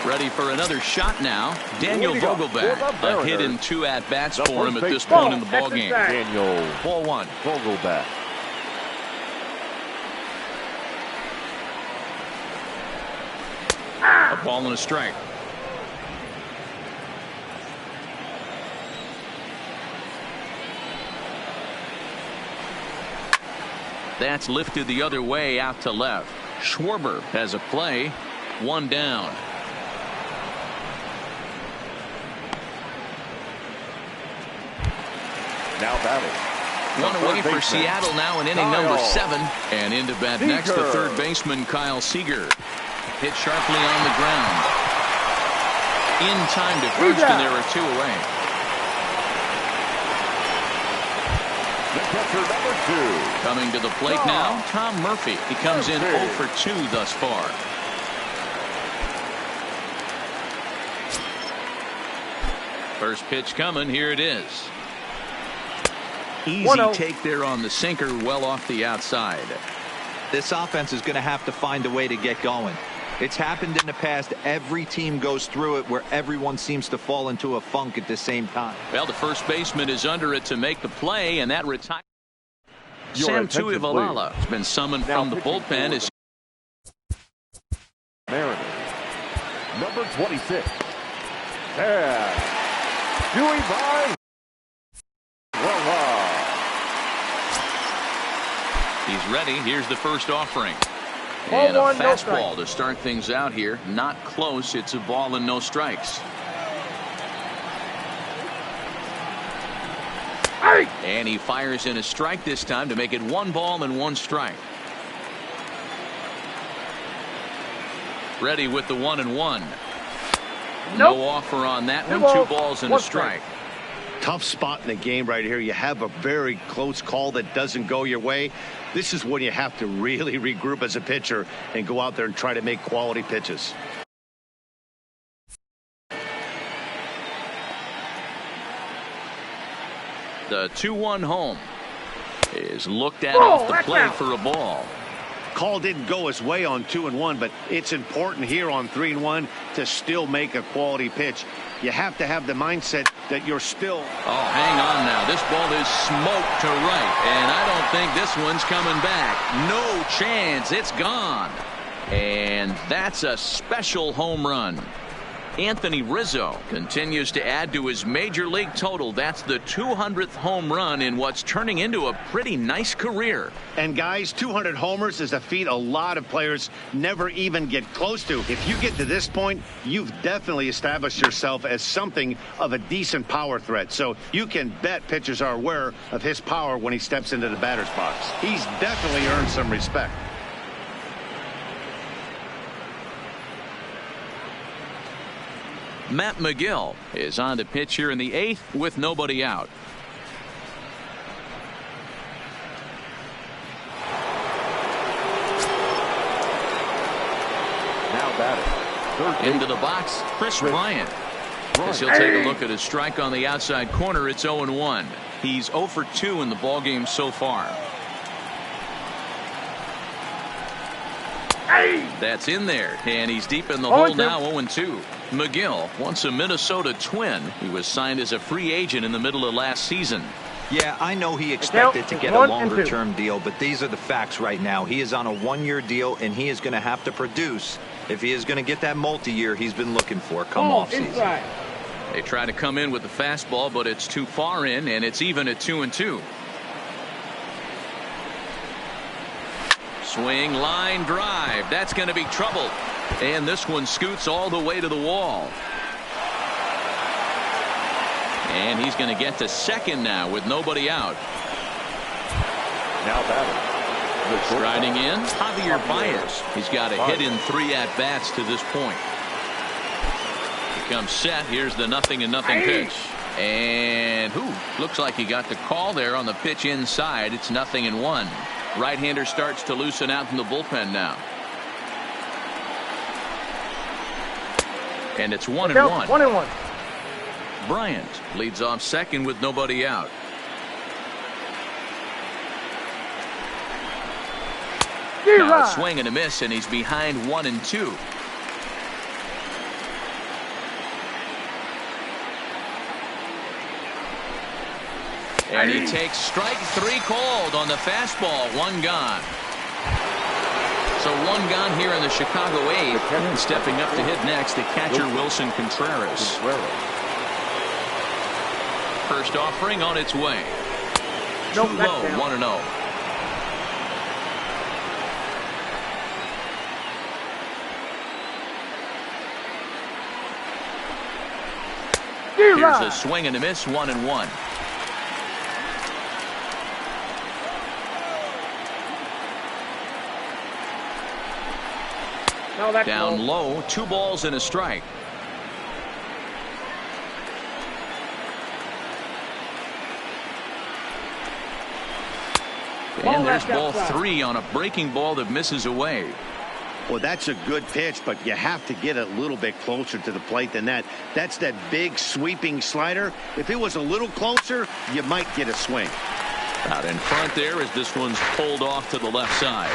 Ready for another shot now. Daniel Vogelback. A hit in 2 at-bats for him at this point in the ballgame. Daniel Ball 1. Vogelback. A ball and a strike. That's lifted the other way out to left. Schwarber has a play. 1 down. Now batting. One away for Seattle now in inning number 7. And into bat next, the third baseman, Kyle Seager. Hit sharply on the ground. In time to first, and there are 2 away. The catcher number 2. Coming to the plate now, Tom Murphy. He comes in 0 for 2 thus far. First pitch coming. Here it is. Easy 1-0. take there on the sinker, well off the outside. This offense is going to have to find a way to get going. It's happened in the past. Every team goes through it where everyone seems to fall into a funk at the same time. Well, the first baseman is under it to make the play, and that retires. Your Sam attention, Tuivailala has been summoned Now from the pitching bullpen. for As Mariners. Number 26. And Tuivailala. he's ready. Here's the first offering. Ball And a one, no fastball strike. to start things out here. Not close. It's a ball and no strikes. Hey! And he fires in a strike this time to make it 1 ball and 1 strike. Ready with the 1-1. Nope. No offer on that one. 2 balls and a 1 strike. Tough spot in the game right here. You have a very close call that doesn't go your way. This is when you have to really regroup as a pitcher and go out there and try to make quality pitches. The 2-1 home is looked at Ball, off the that's plate out. for a ball. Call didn't go his way on 2-1, but it's important here on 3-1 to still make a quality pitch. You have to have the mindset that you're still. Oh, hang on now. This ball is smoked to right, and I don't think this one's coming back. No chance. It's gone. And that's a special home run. Anthony Rizzo continues to add to his major league total. That's the 200th home run in what's turning into a pretty nice career. And guys, 200 homers is a feat a lot of players never even get close to. If you get to this point, you've definitely established yourself as something of a decent power threat. So you can bet pitchers are aware of his power when he steps into the batter's box. He's definitely earned some respect. Matt McGill is on the pitch here in the 8th with nobody out. Now batting. Third Into the box, Chris Bryant. As he'll take a look at his strike on the outside corner, it's 0-1. He's 0 for 2 in the ballgame so far. Hey! That's in there, and he's deep in the 0-2. hole now, 0-2. McGill, once a Minnesota Twin, he was signed as a free agent in the middle of last season. Yeah, I know he expected to get a 1 and 2. longer-term deal, but these are the facts right now. He is on a 1-year deal, and he is going to have to produce if he is going to get that multi-year he's been looking for come Ball off-season. inside. They try to come in with the fastball, but it's too far in, and it's even at 2-2. Swing, line drive. That's going to be trouble. And this one scoots all the way to the wall. And he's going to get to second now with nobody out. Now batting. Striding in, Javier Baez. He's got a hit in 3 at-bats to this point. He comes set. Here's the 0-0 pitch. And looks like he got the call there on the pitch inside. It's 0-1. Right-hander starts to loosen out from the bullpen now. And it's 1-1. 1-1. Bryant leads off second with nobody out. Now a swing and a miss, and he's behind 1-2. And he takes strike 3 called on the fastball. 1 gone. So 1 gone here in the Chicago 8th. And stepping up to hit next, the catcher Wilson Contreras. First offering on its way. Nope, Too that's low, down. 1-0. Here's a swing and a miss, 1-1. No, that's Down low. low, 2 balls and a strike. And there's ball 3 on a breaking ball that misses away. Well, that's a good pitch, but you have to get a little bit closer to the plate than that. That's that big sweeping slider. If it was a little closer, you might get a swing. Out in front there as this one's pulled off to the left side.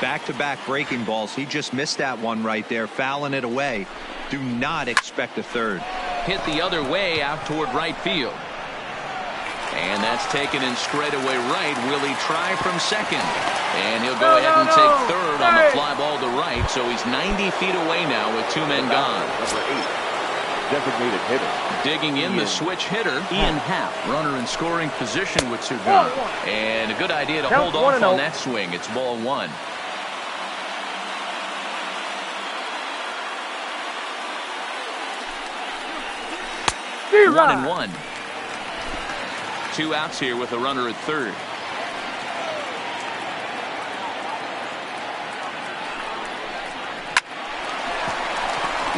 Back-to-back breaking balls. He just missed that one right there, fouling it away. Do not expect a third. Hit the other way out toward right field. And that's taken in straight away right. Will he try from second? And he'll go ahead and take third on the fly ball to right. So he's 90 feet away now with two men gone. Number 8, designated hitter. Digging in the switch hitter, Ian Happ. Runner in scoring position with two gone. And a good idea to hold off on that swing. It's ball one. One and one. Two outs here with a runner at third.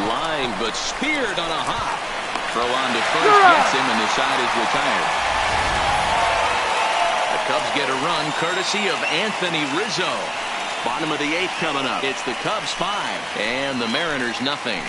Line, but speared on a hop. Throw on to first, gets him, and the side is retired. The Cubs get a run courtesy of Anthony Rizzo. Bottom of the 8th coming up. It's the Cubs 5 and the Mariners nothing.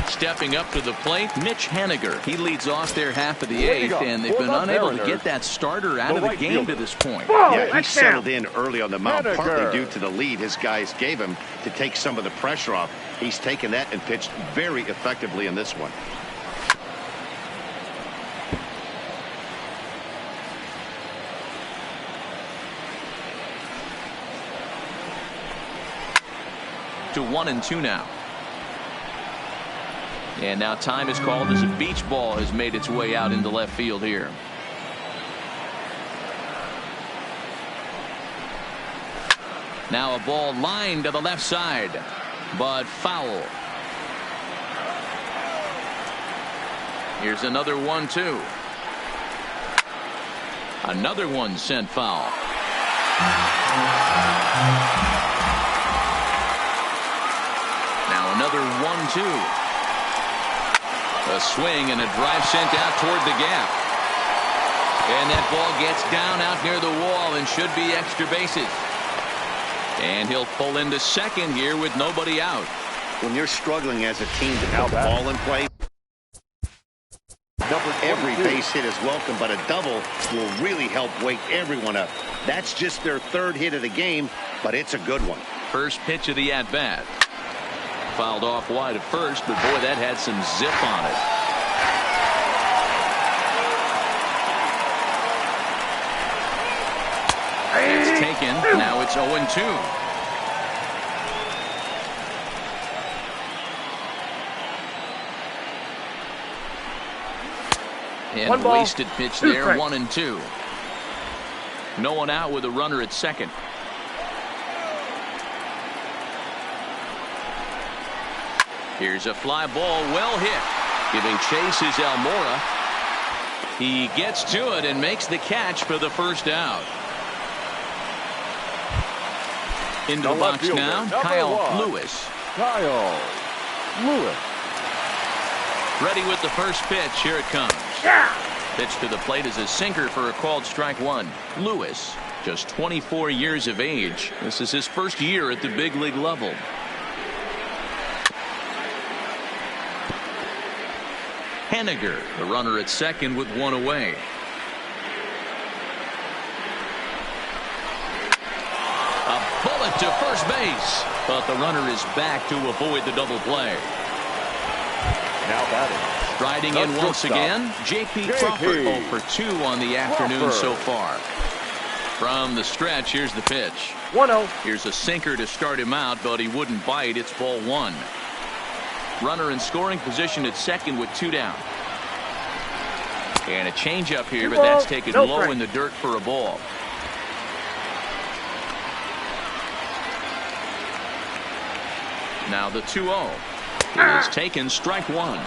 Stepping up to the plate, Mitch Haniger. He leads off their half of the 8th, and they've been unable to get that starter out of the game to this point. Yeah, he settled in early on the mound, partly due to the lead his guys gave him to take some of the pressure off. He's taken that and pitched very effectively in this one. To 1-2 now. And now time is called as a beach ball has made its way out into left field here. Now a ball lined to the left side, but foul. Here's another 1-2. Another one sent foul. Now another 1-2. A swing and a drive sent out toward the gap. And that ball gets down out near the wall and should be extra bases. And he'll pull into second here with nobody out. When you're struggling as a team to put the ball in play, every base hit is welcome, but a double will really help wake everyone up. That's just their third hit of the game, but it's a good one. First pitch of the at-bat. Fouled off wide at first, but boy, that had some zip on it. It's taken. Now it's 0-2. And wasted pitch there, 1-2. No one out with a runner at second. Here's a fly ball, well hit. Giving chase is Almora. He gets to it and makes the catch for the first out. Into the box now, Kyle Lewis. Kyle Lewis. Ready with the first pitch. Here it comes. Pitch to the plate is a sinker for a called strike one. Lewis, just 24 years of age. This is his first year at the big league level. Haniger, the runner at second with one away. A bullet to first base, but the runner is back to avoid the double play. Now batting. Striding in once again, J.P. Crawford 0 for 2 on the afternoon so far. From the stretch, here's the pitch. 1-0. Here's a sinker to start him out, but he wouldn't bite. It's ball one. Runner in scoring position at second with two down. And a changeup here, but that's taken low in the dirt for a ball. Now the 2-0. It is taken, strike one.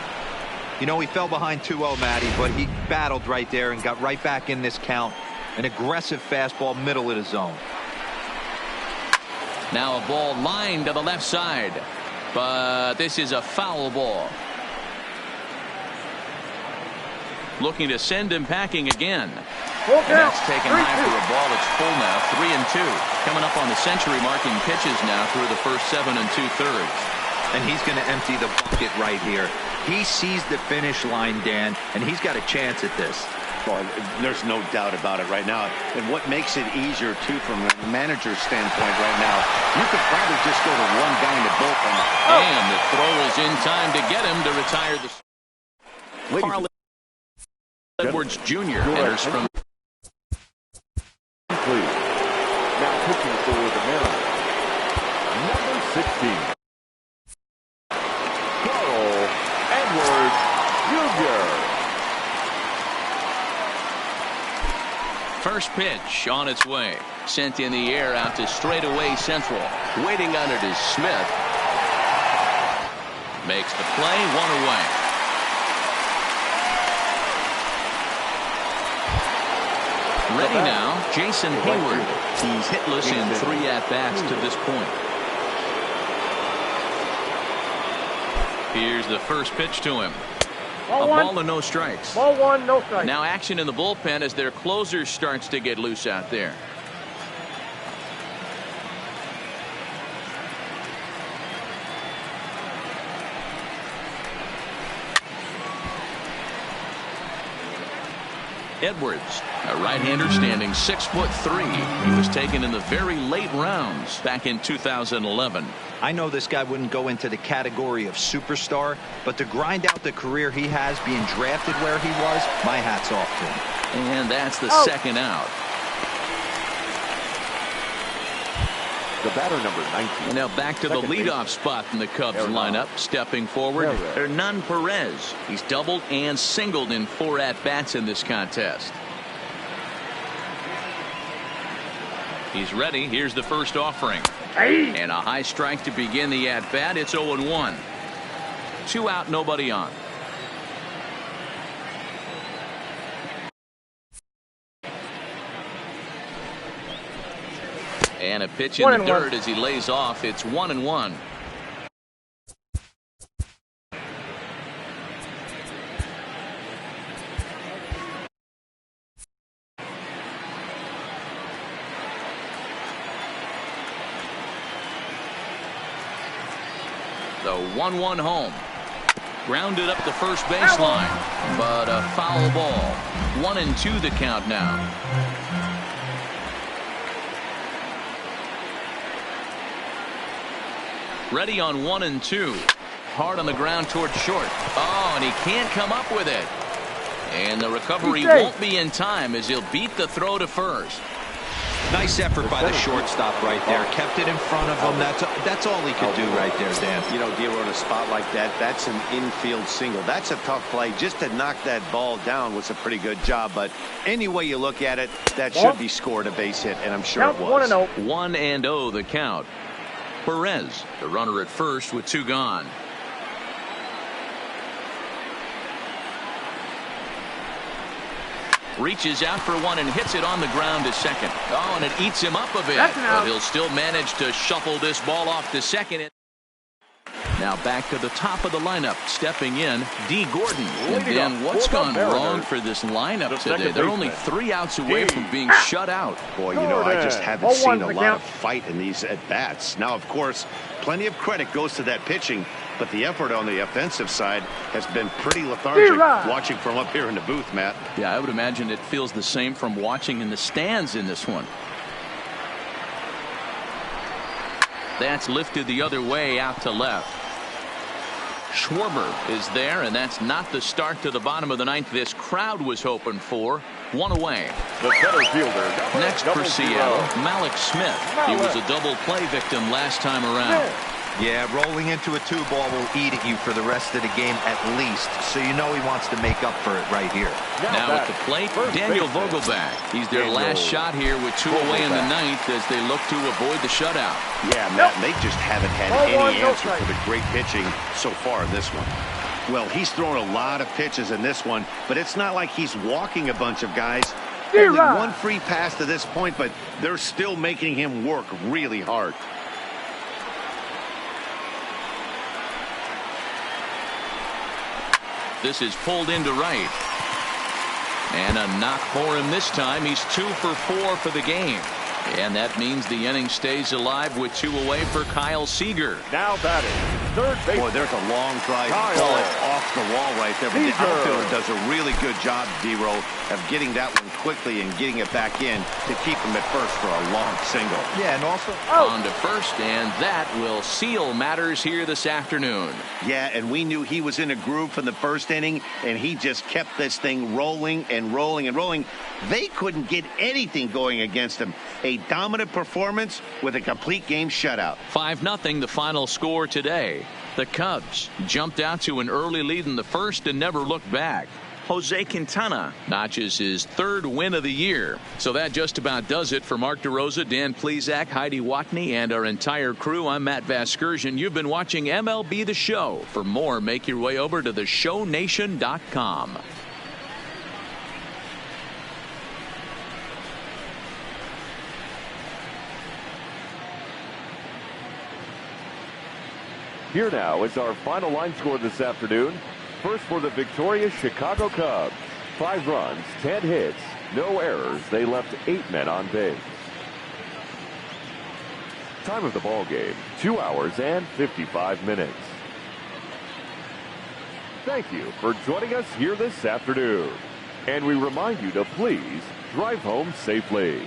You know, he fell behind 2-0, Matty, but he battled right there and got right back in this count. An aggressive fastball, middle of the zone. Now a ball lined to the left side. But this is a foul ball. Looking to send him packing again. And that's taken high for a ball. It's full now, 3-2. Coming up on the century marking pitches now through the first 7 2/3. And he's going to empty the bucket right here. He sees the finish line, Dan, and he's got a chance at this. Well, there's no doubt about it right now. And what makes it easier, too, from a manager's standpoint right now, you could probably just go to one guy in the bullpen. And the throw is in time to get him to retire the... Carl Edwards Jr. enters from... Please. Now pitching for the Mariners, number 16. Carl Edwards Jr. First pitch on its way. Sent in the air out to straightaway central. Waiting on it is Smith. Makes the play, one away. Ready now, Jason Hayward. He's hitless in 3 at-bats to this point. Here's the first pitch to him. A ball and no strikes. Ball 1, no strikes. Now action in the bullpen as their closer starts to get loose out there. Edwards, a right-hander standing 6'3". He was taken in the very late rounds back in 2011. I know this guy wouldn't go into the category of superstar, but to grind out the career he has being drafted where he was, my hat's off to him. And that's the second out. The batter, number 19. And now back to the leadoff spot in the Cubs lineup. Stepping forward, Hernan Perez. He's doubled and singled in 4 at-bats in this contest. He's ready. Here's the first offering. And a high strike to begin the at-bat. It's 0-1. 2 out, nobody on. And a pitch in the dirt as he lays off. It's 1-1. The 1-1 home. Grounded up the first baseline, but a foul ball. 1-2 the count now. Ready on 1-2. Hard on the ground toward short. Oh, and he can't come up with it. And the recovery won't be in time as he'll beat the throw to first. Nice effort by the shortstop right there. Kept it in front of him. That's all he could do right there, Dan. You know, Dero, in a spot like that, that's an infield single. That's a tough play. Just to knock that ball down was a pretty good job. But any way you look at it, that should be scored a base hit, and I'm sure it was. 1-0 the count. Perez, the runner at first with 2 gone. Reaches out for one and hits it on the ground to second. Oh, and it eats him up a bit. But he'll still manage to shuffle this ball off to second. Now back to the top of the lineup. Stepping in, D. Gordon. And Dan, what's gone wrong for this lineup today? They're only 3 outs away from being shut out. Boy, you know, I just haven't seen a lot of fight in these at-bats. Now, of course, plenty of credit goes to that pitching, but the effort on the offensive side has been pretty lethargic watching from up here in the booth, Matt. Yeah, I would imagine it feels the same from watching in the stands in this one. That's lifted the other way out to left. Schwarber is there, and that's not the start to the bottom of the 9th this crowd was hoping for. 1 away. The center fielder. Next for Seattle, Malik Smith. He was a double play victim last time around. Yeah, rolling into a 2-ball will eat at you for the rest of the game at least, so you know he wants to make up for it right here. Now at the plate, Daniel Vogelbach. He's their last shot here with 2 away in the 9th as they look to avoid the shutout. Yeah, Matt, they just haven't had any answer for the great pitching so far in this one. Well, he's thrown a lot of pitches in this one, but it's not like he's walking a bunch of guys. Only 1 free pass to this point, but they're still making him work really hard. This is pulled into right. And a knock for him this time. He's 2 for 4 for the game. And that means the inning stays alive with 2 away for Kyle Seager. Now batting, third base. Boy, there's a long drive Kyle ball off the wall right there. But the Seager. outfielder does a really good job, D-Roll, of getting that one quickly and getting it back in to keep him at first for a long single. Yeah, and also On to first, and that will seal matters here this afternoon. Yeah, and we knew he was in a groove from the first inning, and he just kept this thing rolling and rolling and rolling. They couldn't get anything going against him. A dominant performance with a complete game shutout. 5-0 the final score today. The Cubs jumped out to an early lead in the first and never looked back. Jose Quintana notches his 3rd win of the year. So that just about does it for Mark DeRosa, Dan Plesac, Heidi Watney, and our entire crew. I'm Matt Vasgersian. You've been watching MLB The Show. For more, make your way over to theshownation.com. Here now is our final line score this afternoon. First for the victorious Chicago Cubs. 5 runs, 10 hits, no errors. They left 8 men on base. Time of the ball game, 2 hours and 55 minutes. Thank you for joining us here this afternoon. And we remind you to please drive home safely.